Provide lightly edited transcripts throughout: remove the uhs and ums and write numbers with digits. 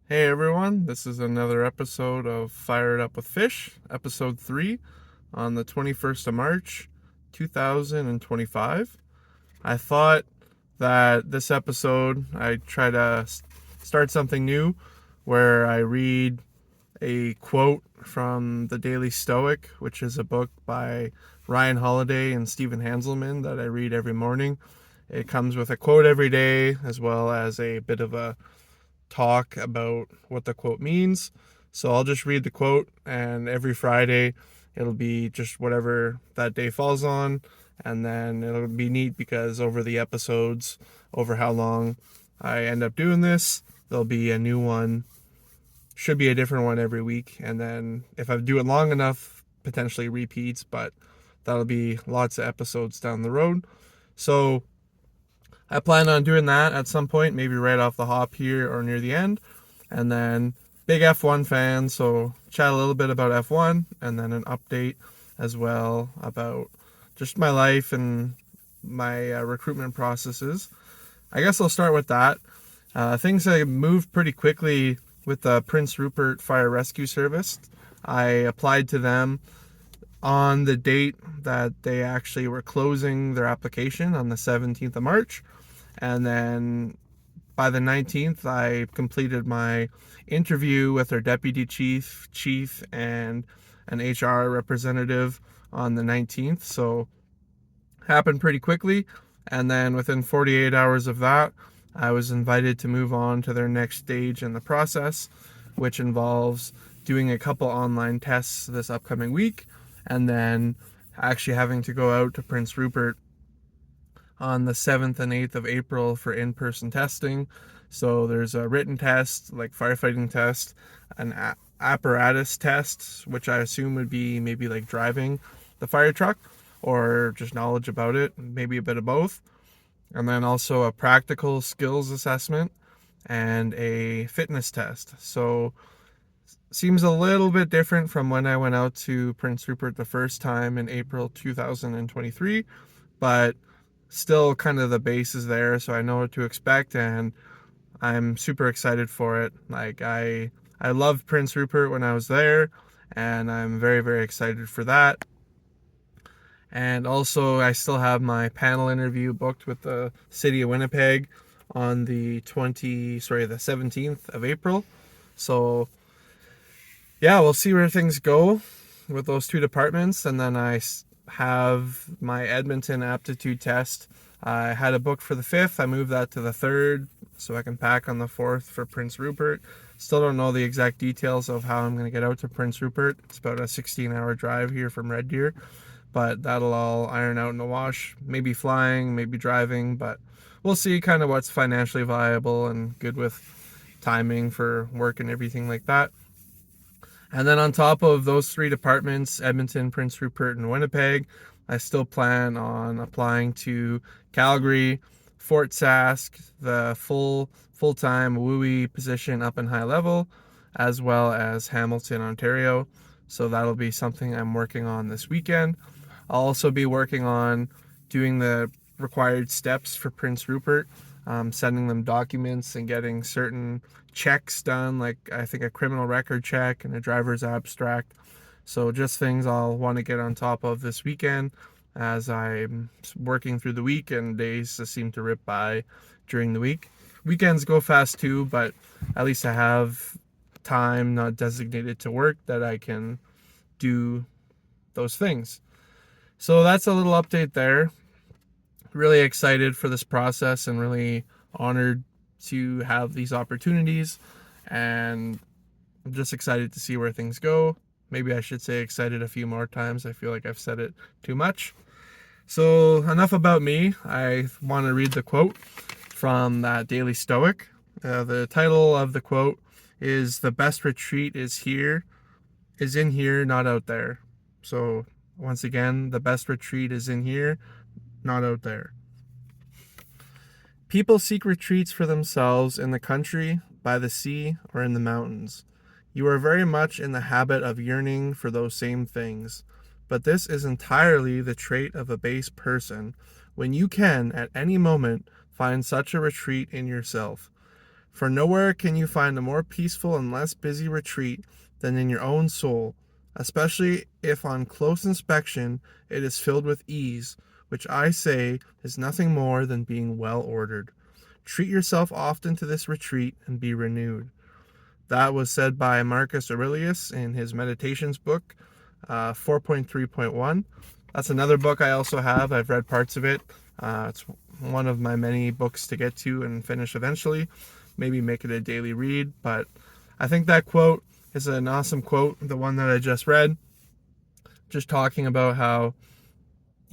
Hey everyone, this is another episode of Fire It Up with Fish, episode 3 on the 21st of March, 2025. I thought that this episode I try to start something new where I read a quote from the Daily Stoic, which is a book by Ryan Holiday and Stephen Hanselman that I read every morning. It comes with a quote every day as well as a bit of a talk about what the quote means. So I'll just read the quote, and every Friday it'll be just whatever that day falls on. And then it'll be neat because over the episodes, over how long I end up doing this, there'll be a new one. Should be a different one every week. And then if I do it long enough, potentially repeats, but that'll be lots of episodes down the road. So I plan on doing that at some point, maybe right off the hop here or near the end. And then big F1 fan, so chat a little bit about F1 and then an update as well about just my life and my recruitment processes. I guess I'll start with that. Things have moved pretty quickly with the Prince Rupert Fire Rescue Service. I applied to them on the date that they actually were closing their application on the 17th of March. And then by the 19th, I completed my interview with our deputy chief, and an HR representative on the 19th. So happened pretty quickly. And then within 48 hours of that, I was invited to move on to their next stage in the process, which involves doing a couple online tests this upcoming week and then actually having to go out to Prince Rupert on the 7th and 8th of April for in-person testing. So there's a written test, like firefighting test, an apparatus test, which I assume would be maybe like driving the fire truck or just knowledge about it, maybe a bit of both. And then also a practical skills assessment and a fitness test. So seems a little bit different from when I went out to Prince Rupert the first time in April 2023, but still kind of the base is there, so I know what to expect, and I'm super excited for it. Like I loved Prince Rupert when I was there, and I'm very very excited for that. And also I still have my panel interview booked with the city of Winnipeg on the 17th of April. So yeah, we'll see where things go with those two departments. And then I have my Edmonton aptitude test. I had a book for the 5th. I moved that to the 3rd so I can pack on the 4th for Prince Rupert. Still don't know the exact details of how I'm going to get out to Prince Rupert. It's about a 16-hour drive here from Red Deer, but that'll all iron out in the wash. Maybe flying, maybe driving, but we'll see kind of what's financially viable and good with timing for work and everything like that. And then on top of those three departments, Edmonton, Prince Rupert, and Winnipeg, I still plan on applying to Calgary, Fort Sask, the full-time WUI position up in high level, as well as Hamilton, Ontario. So that'll be something I'm working on this weekend. I'll also be working on doing the required steps for Prince Rupert, sending them documents and getting certain checks done, like I think a criminal record check and a driver's abstract. So just things I'll want to get on top of this weekend as I'm working through the week, and days just seem to rip by during the week. Weekends go fast too, but at least I have time not designated to work that I can do those things. So that's a little update there. Really excited for this process and really honored to have these opportunities, and I'm just excited to see where things go. Maybe I should say excited a few more times. I feel like I've said it too much. So enough about me. I want to read the quote from that Daily Stoic. The title of the quote is "The best retreat is in here, not out there." So once again, the best retreat is in here, not out there. People seek retreats for themselves in the country, by the sea, or in the mountains. You are very much in the habit of yearning for those same things, but this is entirely the trait of a base person, when you can, at any moment, find such a retreat in yourself. For nowhere can you find a more peaceful and less busy retreat than in your own soul, especially if on close inspection it is filled with ease, which I say is nothing more than being well ordered. Treat yourself often to this retreat and be renewed. That was said by Marcus Aurelius in his Meditations book, 4.3.1. That's another book I also have. I've read parts of it. It's one of my many books to get to and finish eventually. Maybe make it a daily read. But I think that quote is an awesome quote, the one that I just read. Just talking about how,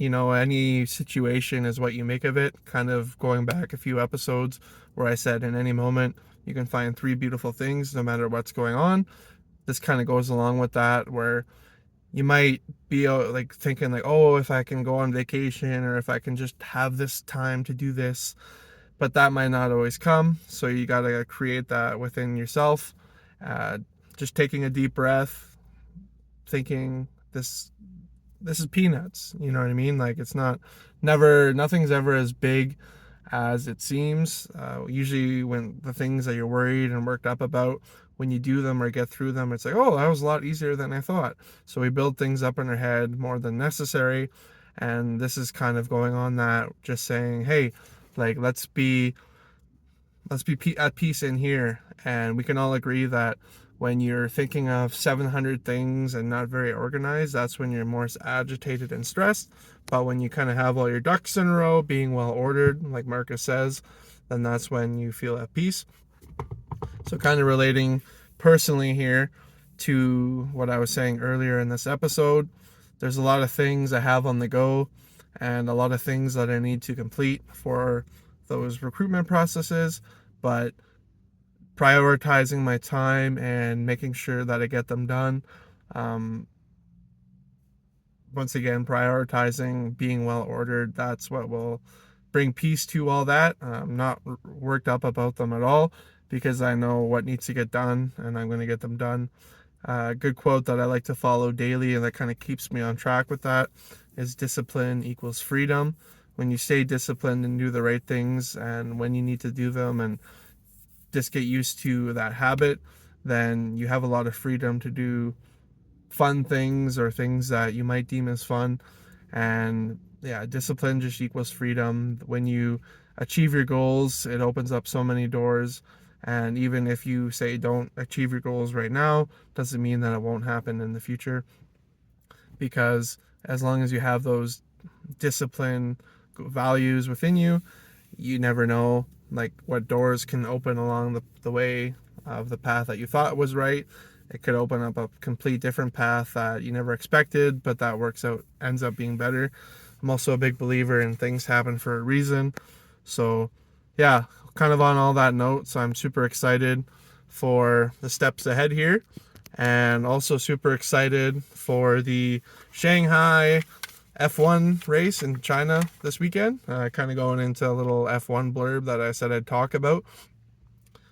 any situation is what you make of it. Kind of going back a few episodes where I said in any moment you can find three beautiful things no matter what's going on. This kind of goes along with that, where you might be like thinking like, oh, if I can go on vacation or if I can just have this time to do this, but that might not always come. So you got to create that within yourself. Just taking a deep breath, thinking this is peanuts. You know what I mean? Like nothing's ever as big as it seems. Usually when the things that you're worried and worked up about, when you do them or get through them, it's like, oh, that was a lot easier than I thought. So we build things up in our head more than necessary. And this is kind of going on that, just saying, hey, like, let's be at peace in here. And we can all agree that when you're thinking of 700 things and not very organized, that's when you're more agitated and stressed. But when you kind of have all your ducks in a row, being well ordered, like Marcus says, then that's when you feel at peace. So kind of relating personally here to what I was saying earlier in this episode, there's a lot of things I have on the go and a lot of things that I need to complete for those recruitment processes, but prioritizing my time and making sure that I get them done. Once again, prioritizing being well ordered, that's what will bring peace to all that. I'm not worked up about them at all because I know what needs to get done and I'm going to get them done. A good quote that I like to follow daily and that kind of keeps me on track with that is discipline equals freedom. When you stay disciplined and do the right things and when you need to do them and just get used to that habit, then you have a lot of freedom to do fun things or things that you might deem as fun. And yeah, discipline just equals freedom. When you achieve your goals, it opens up so many doors. And even if you say don't achieve your goals right now, doesn't mean that it won't happen in the future. Because as long as you have those discipline values within you, you never know like what doors can open along the way of the path that you thought was right. It could open up a complete different path that you never expected, but that ends up being better. I'm also a big believer in things happen for a reason. So yeah, kind of on all that note, so I'm super excited for the steps ahead here and also super excited for the Shanghai F1 race in China this weekend. Kind of going into a little F1 blurb that I said I'd talk about.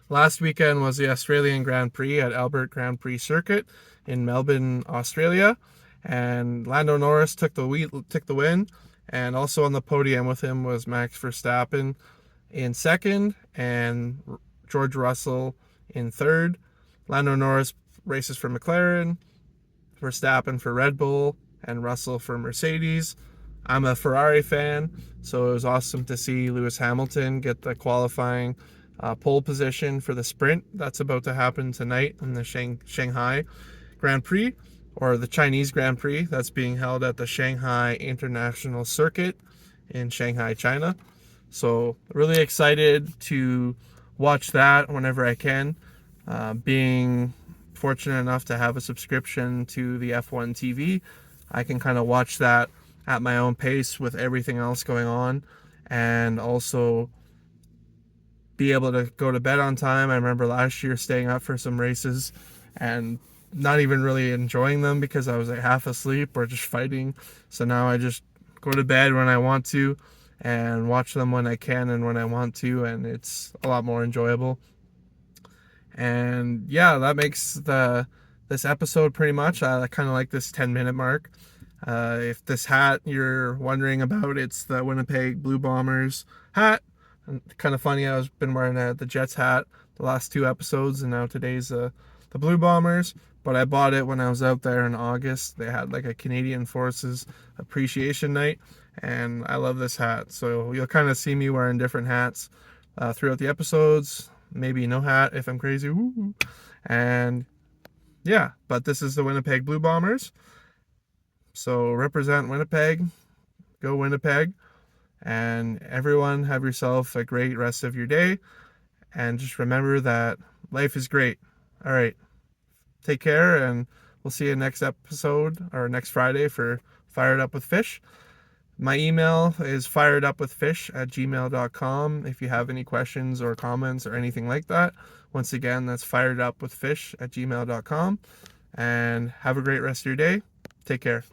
Last weekend was the Australian Grand Prix at Albert Grand Prix Circuit in Melbourne, Australia, and Lando Norris took the win. And also on the podium with him was Max Verstappen in second and George Russell in third. Lando Norris races for McLaren, Verstappen for Red Bull, and Russell for Mercedes. I'm a Ferrari fan, so it was awesome to see Lewis Hamilton get the qualifying pole position for the sprint that's about to happen tonight in the Shanghai Grand Prix, or the Chinese Grand Prix that's being held at the Shanghai International Circuit in Shanghai, China. So really excited to watch that whenever I can. Being fortunate enough to have a subscription to the F1 TV, I can kind of watch that at my own pace with everything else going on, and also be able to go to bed on time. I remember last year staying up for some races and not even really enjoying them because I was like half asleep or just fighting. So now I just go to bed when I want to and watch them when I can and when I want to, and it's a lot more enjoyable. And yeah, that makes this episode pretty much. I kind of like this 10-minute mark. If this hat you're wondering about, it's the Winnipeg Blue Bombers hat. And kind of funny, I've been wearing the Jets hat the last 2 episodes, and now today's the Blue Bombers. But I bought it when I was out there in August. They had like a Canadian Forces Appreciation Night, and I love this hat. So you'll kind of see me wearing different hats throughout the episodes. Maybe no hat if I'm crazy. Woo. And yeah, but this is the Winnipeg Blue Bombers. So represent Winnipeg. Go Winnipeg. And everyone, have yourself a great rest of your day. And just remember that life is great. All right. Take care, and we'll see you next episode or next Friday for Fired Up with Fish. My email is firedupwithfish@gmail.com if you have any questions or comments or anything like that. Once again, that's firedupwithfish@gmail.com. And have a great rest of your day. Take care.